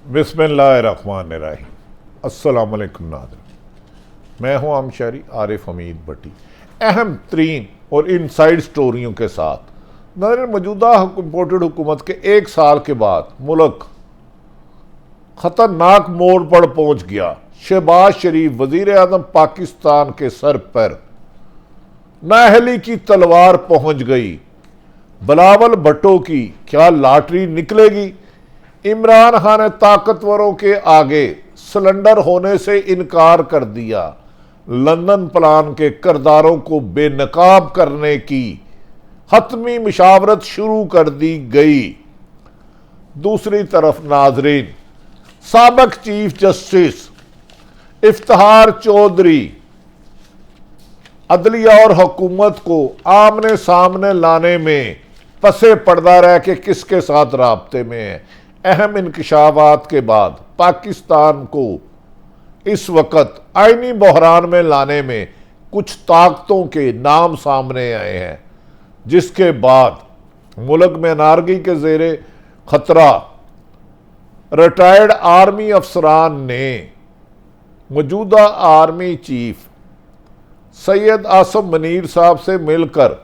बिस्मिल्लाहिर्रहमानिर्रहीम। अस्सलाम वालेकुम नाज़रीन, मैं हूं आमशरी आरिफ हमीद भट्टी। अहम तरीन और इनसाइड स्टोरियों के साथ नाज़रीन, मौजूदा इम्पोर्टेड हुकूमत के एक साल के बाद मुल्क ख़तरनाक मोड़ पर पहुंच गया। शहबाज शरीफ वज़ीर आज़म पाकिस्तान के सर पर नाअहली की तलवार पहुंच गई। बिलावल भुट्टो की क्या लॉटरी निकलेगी? इमरान खान ने ताकतवरों के आगे सिलेंडर होने से इनकार कर दिया। लंदन प्लान के किरदारों को बेनकाब करने की हतमी मुशावरत शुरू कर दी गई। दूसरी तरफ नाजरीन, साबिक चीफ जस्टिस इफ्तिखार चौधरी अदलिया और हुकूमत को आमने सामने लाने में पसे पर्दा रह के किसके साथ राब्ते में है। अहम इंकशाफात के बाद पाकिस्तान को इस वक्त आईनी बहरान में लाने में कुछ ताकतों के नाम सामने आए हैं, जिसके बाद मुल्क में नारगी के ज़ेरे खतरा रिटायर्ड आर्मी अफसरान ने मौजूदा आर्मी चीफ सैयद आसम मनीर साहब से मिलकर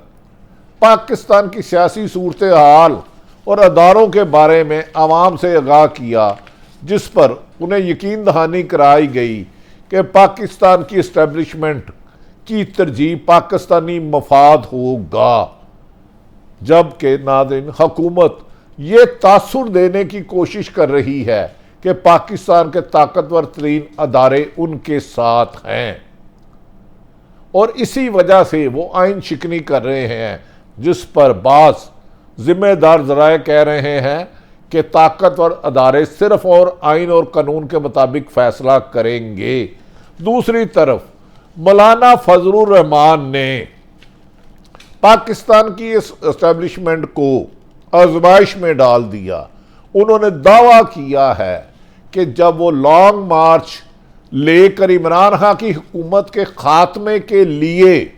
पाकिस्तान की सियासी सूरत हाल और अदारों के बारे में आवाम से आगाह किया, जिस पर उन्हें यकीन दहानी कराई गई कि पाकिस्तान की इस्टेब्लिशमेंट की तरजीह पाकिस्तानी मफाद होगा। जबकि नाज़रीन, हुकूमत ये तासुर देने की कोशिश कर रही है कि पाकिस्तान के ताकतवर तरीन अदारे उनके साथ हैं और इसी वजह से वो आइन शिकनी कर रहे हैं, जिस पर बास जिम्मेदार जराए कह रहे हैं कि ताकतवर अदारे सिर्फ और आइन और कानून के मुताबिक फैसला करेंगे। दूसरी तरफ मौलाना फजलुर रहमान ने पाकिस्तान की इस एस्टेब्लिशमेंट को आजमाइश में डाल दिया। उन्होंने दावा किया है कि जब वो लॉन्ग मार्च लेकर इमरान खान की हुकूमत के खात्मे के लिए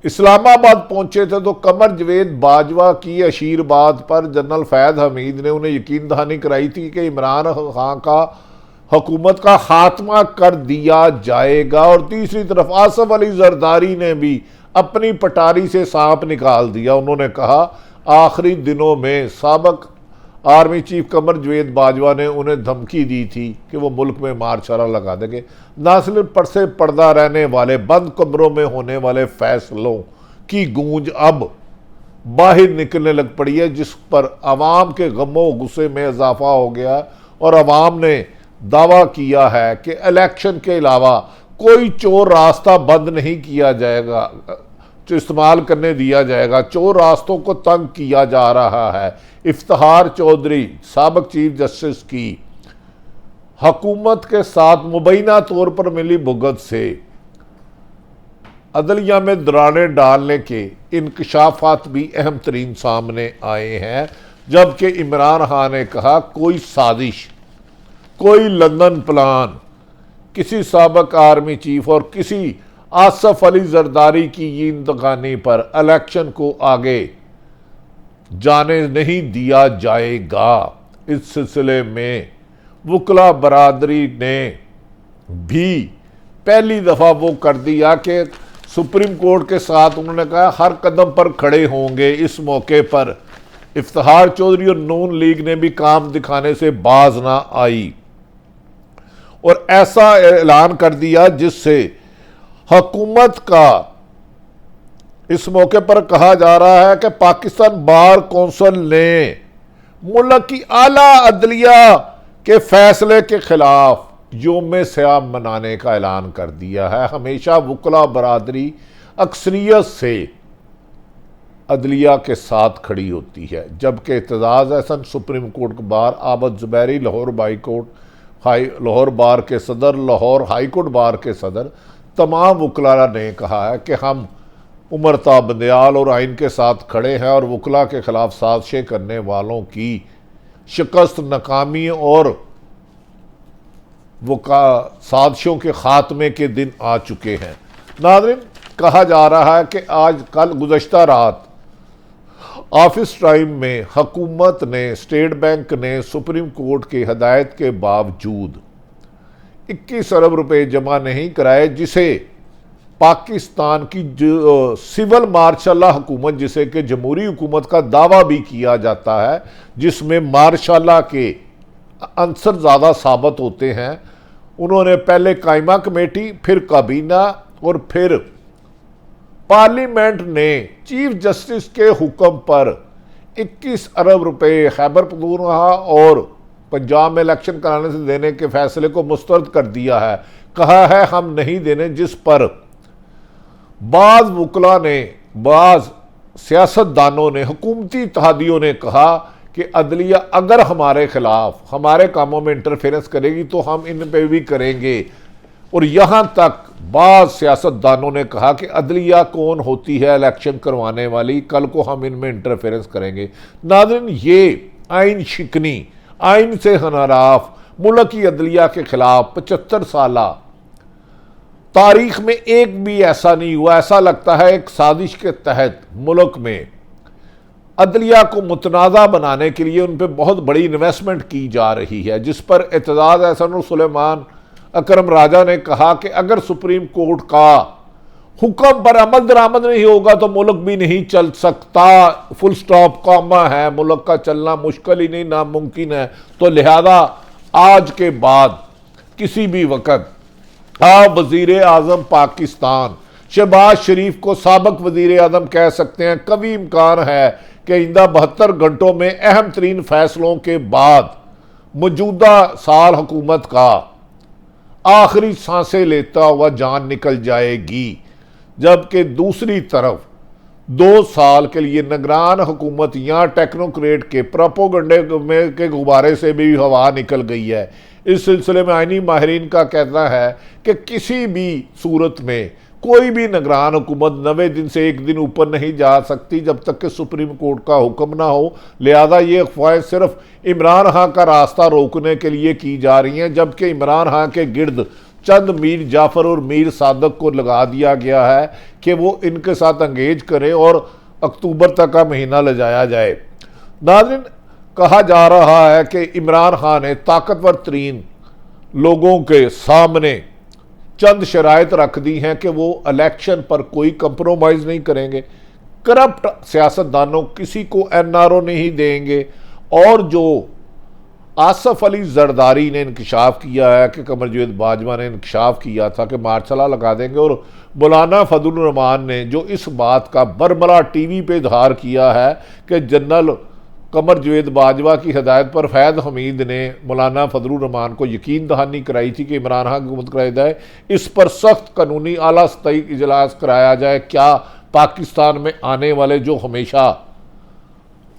इस्लामाबाद पहुंचे थे तो कमर जवेद बाजवा की आशीर्वाद पर जनरल फैद हमीद ने उन्हें यकीन दहानी कराई थी कि इमरान खान का हुकूमत का खात्मा कर दिया जाएगा। और तीसरी तरफ आसफ अली जरदारी ने भी अपनी पटारी से सांप निकाल दिया। उन्होंने कहा आखिरी दिनों में साबिक आर्मी चीफ कमर जवेद बाजवा ने उन्हें धमकी दी थी कि वो मुल्क में मारशाला लगा देंगे। ना सिर्फ पर से पर्दा रहने वाले बंद कमरों में होने वाले फैसलों की गूंज अब बाहर निकलने लग पड़ी है, जिस पर आवाम के गमो गुस्से में इजाफा हो गया और आवाम ने दावा किया है कि इलेक्शन के अलावा कोई चोर रास्ता बंद नहीं किया जाएगा, जो इस्तेमाल करने दिया जाएगा। चोर रास्तों को तंग किया जा रहा है। इफ्तिखार चौधरी साबिक चीफ जस्टिस की हुकूमत के साथ मुबैना तौर पर मिली भुगत से अदलिया में दरारें डालने के इंकशाफात भी अहम तरीन सामने आए हैं। जबकि इमरान खान ने कहा कोई साजिश, कोई लंदन प्लान किसी साबिक आर्मी चीफ और किसी आसफ अली जरदारी की यींदगानी पर इलेक्शन को आगे जाने नहीं दिया जाएगा। इस सिलसिले में वकला बरादरी ने भी पहली दफ़ा वो कर दिया कि सुप्रीम कोर्ट के साथ उन्होंने कहा हर कदम पर खड़े होंगे। इस मौके पर इफ्तिखार चौधरी और नून लीग ने भी काम दिखाने से बाज ना आई और ऐसा ऐलान कर दिया जिससे हुकूमत का इस मौके पर कहा जा रहा है कि पाकिस्तान बार कौंसिल ने मुल्क की आला अदलिया के फैसले के खिलाफ योम सियाम मनाने का ऐलान कर दिया है। हमेशा वकला बरादरी अक्सरियत से अदलिया के साथ खड़ी होती है, जबकि एतजाज़ अहसन सुप्रीम कोर्ट के बार, आबद जुबैरी लाहौर लाहौर बार के सदर, लाहौर हाई कोर्ट बार के सदर, तमाम वकला ने कहा है कि हम उमरता बंदयाल और आइन के साथ खड़े हैं और वकला के खिलाफ साजिशें करने वालों की शिकस्त, नाकामी और साजिशों के खात्मे के दिन आ चुके हैं। नाज़रीन, कहा जा रहा है कि आज कल गुज़श्ता रात ऑफिस टाइम में हुकूमत ने, स्टेट बैंक ने सुप्रीम कोर्ट की हदायत के बावजूद 21 अरब रुपए जमा नहीं कराए, जिसे पाकिस्तान की जो सिविल मार्शाला हुकूमत, जिसे कि जमहूरी हुकूमत का दावा भी किया जाता है, जिसमें मार्शाला के अंसर ज़्यादा साबित होते हैं, उन्होंने पहले कायमा कमेटी, फिर काबीना और फिर पार्लियामेंट ने चीफ जस्टिस के हुक्म पर 21 अरब रुपए खैबर पख्तूनख्वा और पंजाब में इलेक्शन कराने से देने के फैसले को मुस्तरद कर दिया है। कहा है हम नहीं देने, जिस पर बाज़ वकला ने, बाज़ सियासतदानों ने, हुकूमती इत्तेहादियों ने कहा कि अदलिया अगर हमारे खिलाफ, हमारे कामों में इंटरफेरेंस करेगी तो हम इन पे भी करेंगे। और यहाँ तक बाज़ सियासतदानों ने कहा कि अदलिया कौन होती है इलेक्शन करवाने वाली, कल को हम इनमें इंटरफेरेंस करेंगे। नाज़रीन, ये आइन शिकनी, आइन से हनराफ मुल्क की अदलिया के खिलाफ 75 साल तारीख में एक भी ऐसा नहीं हुआ। ऐसा लगता है एक साजिश के तहत मुल्क में अदलिया को मुतनाज़ा बनाने के लिए उन पर बहुत बड़ी इन्वेस्टमेंट की जा रही है, जिस पर एतजाज़ एहसन सुलेमान अकरम राजा ने कहा कि अगर सुप्रीम कोर्ट का हुक्म पर अमल दरामद नहीं होगा तो मुल्क भी नहीं चल सकता। फुल स्टॉप, कॉमा है, मुल्क का चलना मुश्किल ही नहीं, नामुमकिन है। तो लिहाजा आज के बाद किसी भी वक्त आप वजीर आजम पाकिस्तान शहबाज शरीफ को साबिक वजीर आजम कह सकते हैं। कभी इम्कान है कि आइंदा 72 घंटों में अहम तरीन फैसलों के बाद मौजूदा साल हुकूमत का आखिरी सांसें लेता हुआ जान निकल जाएगी, जबकि दूसरी तरफ 2 साल के लिए निगरान हुकूमत या टेक्नोक्रेट के प्रोपोगंडे में के गुब्बारे से भी हवा निकल गई है। इस सिलसिले में आईनी माहिरीन का कहना है कि किसी भी सूरत में कोई भी निगरान हुकूमत 90 दिन से 1 दिन ऊपर नहीं जा सकती जब तक कि सुप्रीम कोर्ट का हुक्म ना हो। लिहाजा ये अफवाहें सिर्फ इमरान खां का रास्ता रोकने के लिए की जा रही हैं, जबकि इमरान खां के गिर्द चंद मीर जाफर और मीर सादक को लगा दिया गया है कि वो इनके साथ अंगेज करें और अक्टूबर तक का महीना ले जाया जाए। नाज़रीन, कहा जा रहा है कि इमरान खान ने ताकतवर तरीन लोगों के सामने चंद शराइत रख दी हैं कि वो इलेक्शन पर कोई कंप्रोमाइज़ नहीं करेंगे, करप्ट सियासतदानों किसी को NRO नहीं देंगे। और जो आसफ अली जरदारी ने इंकशाफ किया है कि कमरजावेद बाजवा ने इंकशाफ किया था कि मार्शला लगा देंगे, और मौलाना फजलुर रहमान ने जो इस बात का बरमला टीवी पे इजहार किया है कि जनरल कमरजावेद बाजवा की हदायत पर फैज़ हमीद ने मौलाना फजलुर रहमान को यकीन दहानी कराई थी कि इमरान खान की हुकूमत कराई जाए, इस पर सख्त कानूनी आला सतही इजलास कराया जाए। क्या पाकिस्तान में आने वाले जो हमेशा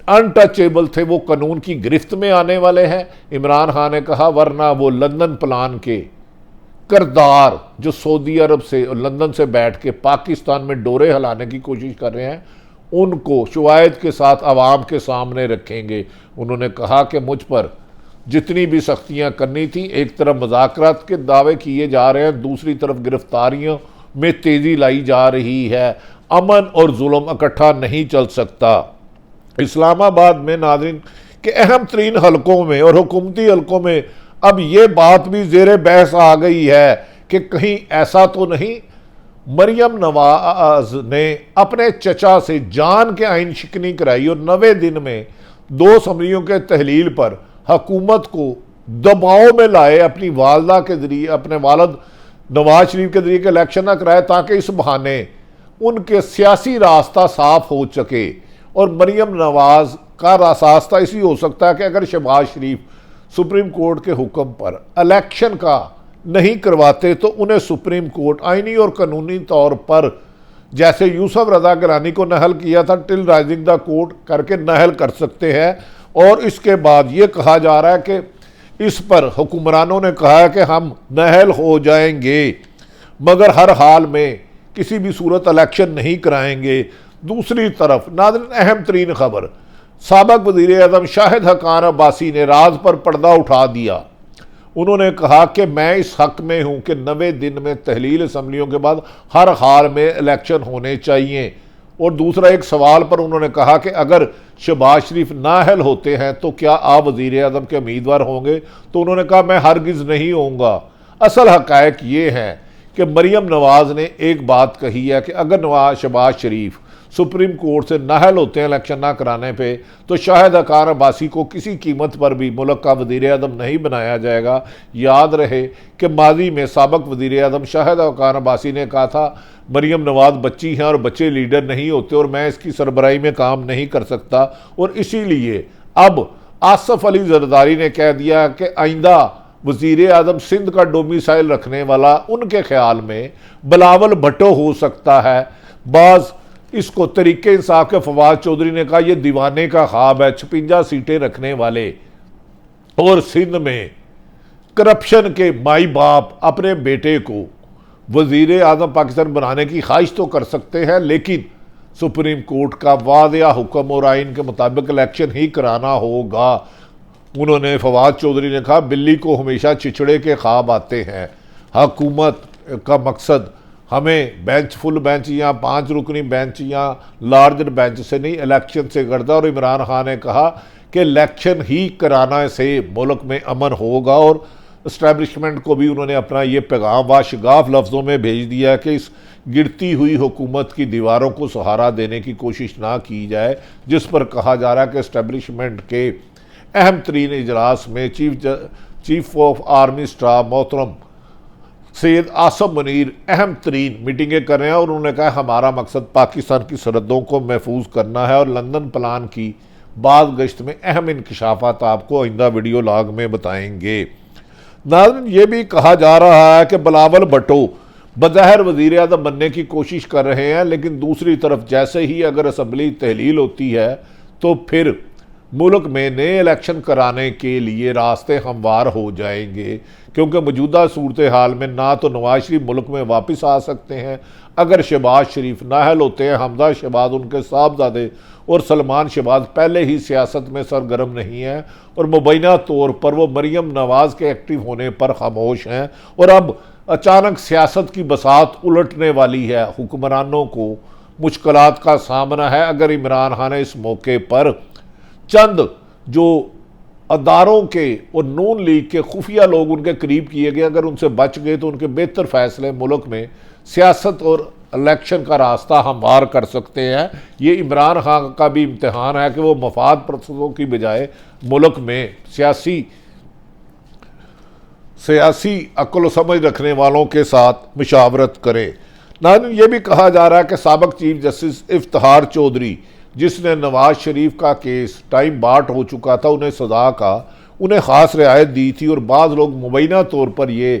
अनटचेबल थे वो कानून की गिरफ्त में आने वाले हैं? इमरान खान ने कहा, वरना वो लंदन प्लान के किरदार जो सऊदी अरब से और लंदन से बैठ के पाकिस्तान में डोरे हिलाने की कोशिश कर रहे हैं, उनको शवाहिद के साथ आवाम के सामने रखेंगे। उन्होंने कहा कि मुझ पर जितनी भी सख्तियां करनी थी, एक तरफ मुज़ाकरात के दावे किए जा रहे हैं, दूसरी तरफ गिरफ्तारियों में तेज़ी लाई जा रही है। अमन और जुल्म इकट्ठा नहीं चल सकता। इस्लामाबाद में नाज़रीन के अहम तरीन हलकों में और हुकूमती हलकों में अब ये बात भी ज़ेरे बहस आ गई है कि कहीं ऐसा तो नहीं मरियम नवाज ने अपने चचा से जान के आइन शिकनी कराई और 90 दिन में 2 असम्बलियों के तहलील पर हुकूमत को दबाव में लाए, अपनी वालदा के जरिए, अपने वालद नवाज शरीफ के जरिए के इलेक्शन ना कराए, ताकि इस बहाने उनके सियासी रास्ता साफ हो सके। और मरियम नवाज का रास्ता इसी हो सकता है कि अगर शहबाज शरीफ सुप्रीम कोर्ट के हुक्म पर इलेक्शन का नहीं करवाते तो उन्हें सुप्रीम कोर्ट आईनी और कानूनी तौर पर, जैसे यूसुफ रजा गिलानी को नहल किया था, टिल राइजिंग द कोर्ट करके नहल कर सकते हैं। और इसके बाद ये कहा जा रहा है कि इस पर हुक्मरानों ने कहा है कि हम नहल हो जाएंगे, मगर हर हाल में किसी भी सूरत इलेक्शन नहीं कराएंगे। दूसरी तरफ नाज़रीन, अहम तरीन खबर, साबिक वज़ीर आज़म शाहिद हक़ान अब्बासी ने राज पर पर्दा उठा दिया। उन्होंने कहा कि मैं इस हक में हूं कि 90 दिन में तहलील असम्बलियों के बाद हर हाल में इलेक्शन होने चाहिए। और दूसरा एक सवाल पर उन्होंने कहा कि अगर शहबाज शरीफ नाअहल होते हैं तो क्या आप वज़ीर आज़म के उम्मीदवार होंगे? तो उन्होंने कहा मैं हरगिज़ नहीं होऊंगा। असल हक़ायक़ ये है कि मरीम नवाज़ ने एक बात कही है कि अगर शहबाज शरीफ सुप्रीम कोर्ट से नाअहल होते हैं इलेक्शन ना कराने पे, तो शाहिद खान अब्बासी को किसी कीमत पर भी मुल्क का वज़ीर आज़म नहीं बनाया जाएगा। याद रहे कि माजी में साबिक़ वज़ीर आज़म शाहिद खान अब्बासी ने कहा था मरीम नवाज़ बच्ची हैं और बच्चे लीडर नहीं होते और मैं इसकी सरबराही में काम नहीं कर सकता, और इसीलिए अब आसफ अली जरदारी ने कह दिया कि आइंदा वज़ीर आज़म सिंध का डोमिसाइल रखने वाला उनके ख्याल में बिलावल भुट्टो हो सकता है। बाज़ इसको तरीके इंसाफ के फवाद चौधरी ने कहा यह दीवाने का ख्वाब है, 56 सीटें रखने वाले और सिंध में करप्शन के माई बाप अपने बेटे को वज़ीर आज़म पाकिस्तान बनाने की ख्वाहिश तो कर सकते हैं, लेकिन सुप्रीम कोर्ट का वादिया हुक्म और आइन के मुताबिक इलेक्शन ही कराना होगा। उन्होंने फवाद चौधरी ने कहा बिल्ली को हमेशा चिचड़े के ख्वाब आते हैं, हुकूमत का मकसद हमें बेंच फुल बेंच या 5 रुकनी बेंच या लार्जर बेंच से नहीं इलेक्शन से करता। और इमरान खान ने कहा कि इलेक्शन ही कराना से मुल्क में अमन होगा, और इस्टेब्लिशमेंट को भी उन्होंने अपना ये पैगाम वाशगाफ लफ्ज़ों में भेज दिया कि इस गिरती हुई हुकूमत की दीवारों को सहारा देने की कोशिश ना की जाए, जिस पर कहा जा रहा है कि इस्टेब्लिशमेंट के अहम तरीन इजलास में चीफ ऑफ आर्मी स्टाफ मोहतरम सैयद आसम मुनीर अहम तरीन मीटिंगें कर रहे हैं, और उन्होंने कहा हमारा मकसद पाकिस्तान की सरहदों को महफूज करना है और लंदन प्लान की बाद गश्त में अहम इंकशाफात आपको आइंदा वीडियो लॉग में बताएंगे। नाज़रीन, ये भी कहा जा रहा है कि बिलावल भुट्टो बज़ाहिर वज़ीर आज़म बनने की कोशिश कर रहे हैं, लेकिन दूसरी तरफ जैसे ही अगर असम्बली तहलील होती है तो फिर मुल्क में नए इलेक्शन कराने के लिए रास्ते हमवार हो जाएंगे, क्योंकि मौजूदा सूरत हाल में ना तो नवाज शरीफ मुल्क में वापस आ सकते हैं, अगर शहबाज शरीफ नाअहल होते हैं, हमजा शहबाज उनके साहबजादे और सलमान शहबाज पहले ही सियासत में सरगर्म नहीं हैं और मुबैना तौर पर वो मरीम नवाज़ के एक्टिव होने पर खामोश हैं, और अब अचानक सियासत की बसात उलटने वाली है। हुक्मरानों को मुश्किलात का सामना है। अगर इमरान खान ने इस मौके पर चंद जो अदारों के और नून लीग के खुफिया लोग उनके करीब किए गए, अगर उनसे बच गए तो उनके बेहतर फैसले मुल्क में सियासत और इलेक्शन का रास्ता हमवार कर सकते हैं। ये इमरान खान का भी इम्तिहान है कि वो मफाद परस्तों की बजाय मुल्क में सियासी अक्ल समझ रखने वालों के साथ मुशावरत करे। नाज़रीन, ये भी कहा जा रहा है कि साबिक़ चीफ जस्टिस इफ्तिखार चौधरी, जिसने नवाज शरीफ का केस टाइम बाट हो चुका था, उन्हें सज़ा का उन्हें ख़ास रियायत दी थी, और बाज़ लोग मुबैना तौर पर ये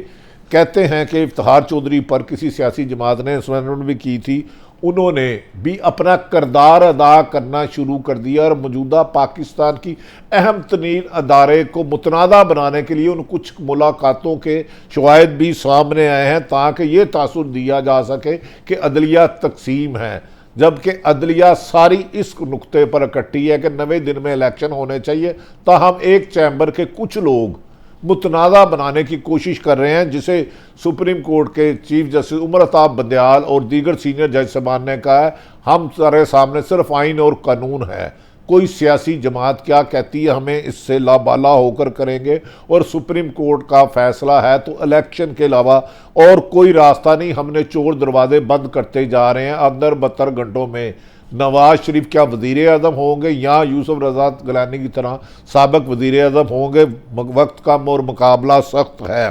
कहते हैं कि इफ्तिखार चौधरी पर किसी सियासी जमात ने इंस्ट्रमेंट भी की थी, उन्होंने भी अपना किरदार अदा करना शुरू कर दिया और मौजूदा पाकिस्तान की अहम तरीन अदारे को मुतनादा बनाने के लिए उन कुछ मुलाकातों के शवाहिद भी सामने आए हैं, ताकि ये तासुर दिया जा सके कि अदलिया तकसीम है, जबकि अदलिया सारी इस नुक्ते पर इकट्ठी है कि 90 दिन में इलेक्शन होने चाहिए। ताहम एक चैम्बर के कुछ लोग मुतनाज़ा बनाने की कोशिश कर रहे हैं, जिसे सुप्रीम कोर्ट के चीफ जस्टिस उमर अताब बंदयाल और दीगर सीनियर जज साहबान ने कहा है हम सारे सामने सिर्फ आइन और कानून है, कोई सियासी जमात क्या कहती है हमें इससे लाबाला होकर करेंगे, और सुप्रीम कोर्ट का फैसला है तो इलेक्शन के अलावा और कोई रास्ता नहीं, हमने चोर दरवाजे बंद करते जा रहे हैं। अंदर 72 घंटों में नवाज शरीफ क्या वज़ीर आज़म होंगे या यूसुफ रज़ा गिलानी की तरह साबिक़ वज़ीर आज़म होंगे, वक्त कम और मुकाबला सख्त है।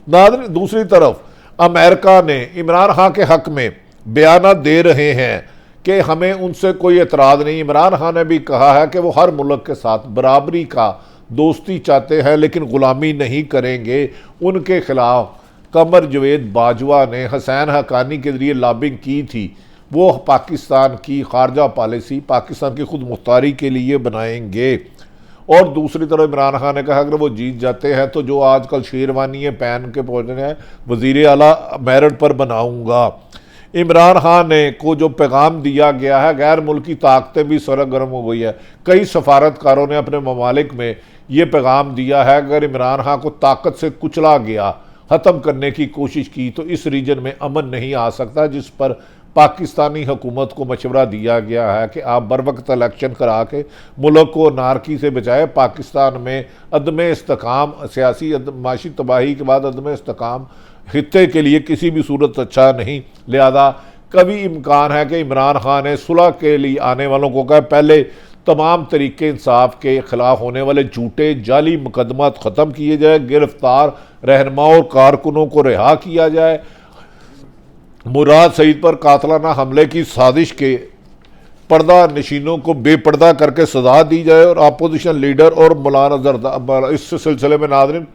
नाज़रीन, दूसरी तरफ अमेरिका ने इमरान खान के हक़ में बयान दे रहे हैं कि हमें उनसे कोई एतराज़ नहीं। इमरान खान ने भी कहा है कि वो हर मुल्क के साथ बराबरी का दोस्ती चाहते हैं, लेकिन ग़ुलामी नहीं करेंगे। उनके खिलाफ कमर जवेद बाजवा ने हसैन हक्कानी के ज़रिए लॉबिंग की थी, वो पाकिस्तान की खारजा पॉलिसी पाकिस्तान की खुद मुख्तारी के लिए बनाएंगे। और दूसरी तरफ इमरान खान ने कहा अगर वो जीत जाते हैं तो जो आजकल शेरवानी है पहन के पहुँचने हैं वज़ीर आला मेरिट पर बनाऊंगा। इमरान खान ने को जो पैगाम दिया गया है, गैर मुल्की ताकतें भी सरगर्म हो गई है। कई सफारतकारों ने अपने ममालिक में ये पैगाम दिया है अगर इमरान खान को ताकत से कुचला गया, ख़त्म करने की कोशिश की तो इस रीजन में अमन नहीं आ सकता, जिस पर पाकिस्तानी हुकूमत को मशवरा दिया गया है कि आप बर वक्त इलेक्शन करा के मुल्क को नारकी से बचाए। पाकिस्तान में अदम इस्तेकाम, सियासी माशी तबाही के बाद अदम इस्तेकाम खित्ते के लिए किसी भी सूरत अच्छा नहीं। लिहाजा कभी इम्कान है कि इमरान खान ने सुलह के लिए आने वालों को कहा पहले तमाम तरीके इंसाफ के खिलाफ होने वाले झूठे जाली मुकदमात ख़त्म किए जाए, गिरफ्तार रहनुमाओं और कारकुनों को रिहा किया जाए, मुराद सईद पर कातलाना हमले की साजिश के पर्दा नशीनों को बेपर्दा करके सजा दी जाए और अपोजिशन लीडर और मौलाना जरदा इस सिलसिले में नाज़रीन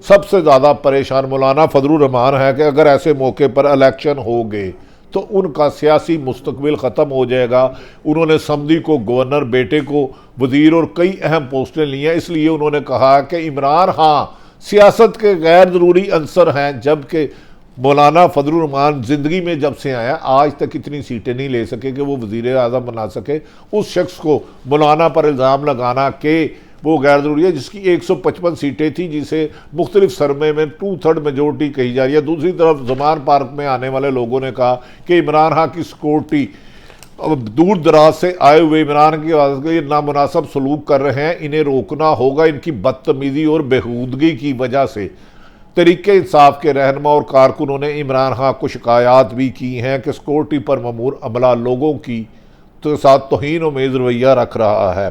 सबसे ज़्यादा परेशान मौलाना फजलुर रहमान है कि अगर ऐसे मौके पर इलेक्शन हो गए तो उनका सियासी मुस्तकबिल ख़त्म हो जाएगा। उन्होंने समधी को गवर्नर, बेटे को वज़ीर और कई अहम पोस्टें ली हैं, इसलिए उन्होंने कहा कि इमरान हाँ सियासत के गैर ज़रूरी अंसर हैं, जबकि मौलाना फजलुर रहमान ज़िंदगी में जब से आया आज तक इतनी सीटें नहीं ले सके कि वो वज़ीर आज़म बना सके। उस शख्स को मौलाना पर इल्ज़ाम लगाना कि वो गैर ज़रूरी है, जिसकी 155 सीटें थी, जिसे मुख्तलिफ सरमे में 2/3 मेजोरिटी कही जा रही है। दूसरी तरफ जमान पार्क में आने वाले लोगों ने कहा कि इमरान खान की सिक्योरिटी दूर दराज से आए हुए इमरान की आवाज़ के लिए नामुनासिब सलूक कर रहे हैं, इन्हें रोकना होगा। इनकी बदतमीज़ी और बेहूदगी की वजह से तरीके इंसाफ के रहनुमा और कारकुनों ने इमरान खान को शिकायत भी की हैं कि सिक्योरिटी पर ममूर अमला लोगों की तो साथ तौहीन उम्मीद रवैया रख रहा है।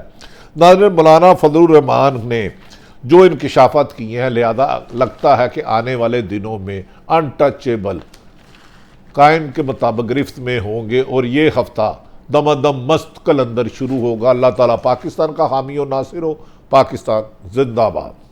नाज़रीन, मौलाना फजलुर रहमान ने जो इंकशाफात किए हैं, लिहाजा लगता है कि आने वाले दिनों में अनटचेबल कायन के मुताबिक गिरफ्त में होंगे और ये हफ्ता दमादम मस्त कलंदर शुरू होगा। अल्लाह ताला पाकिस्तान का हामी और नासिर हो। पाकिस्तान जिंदाबाद।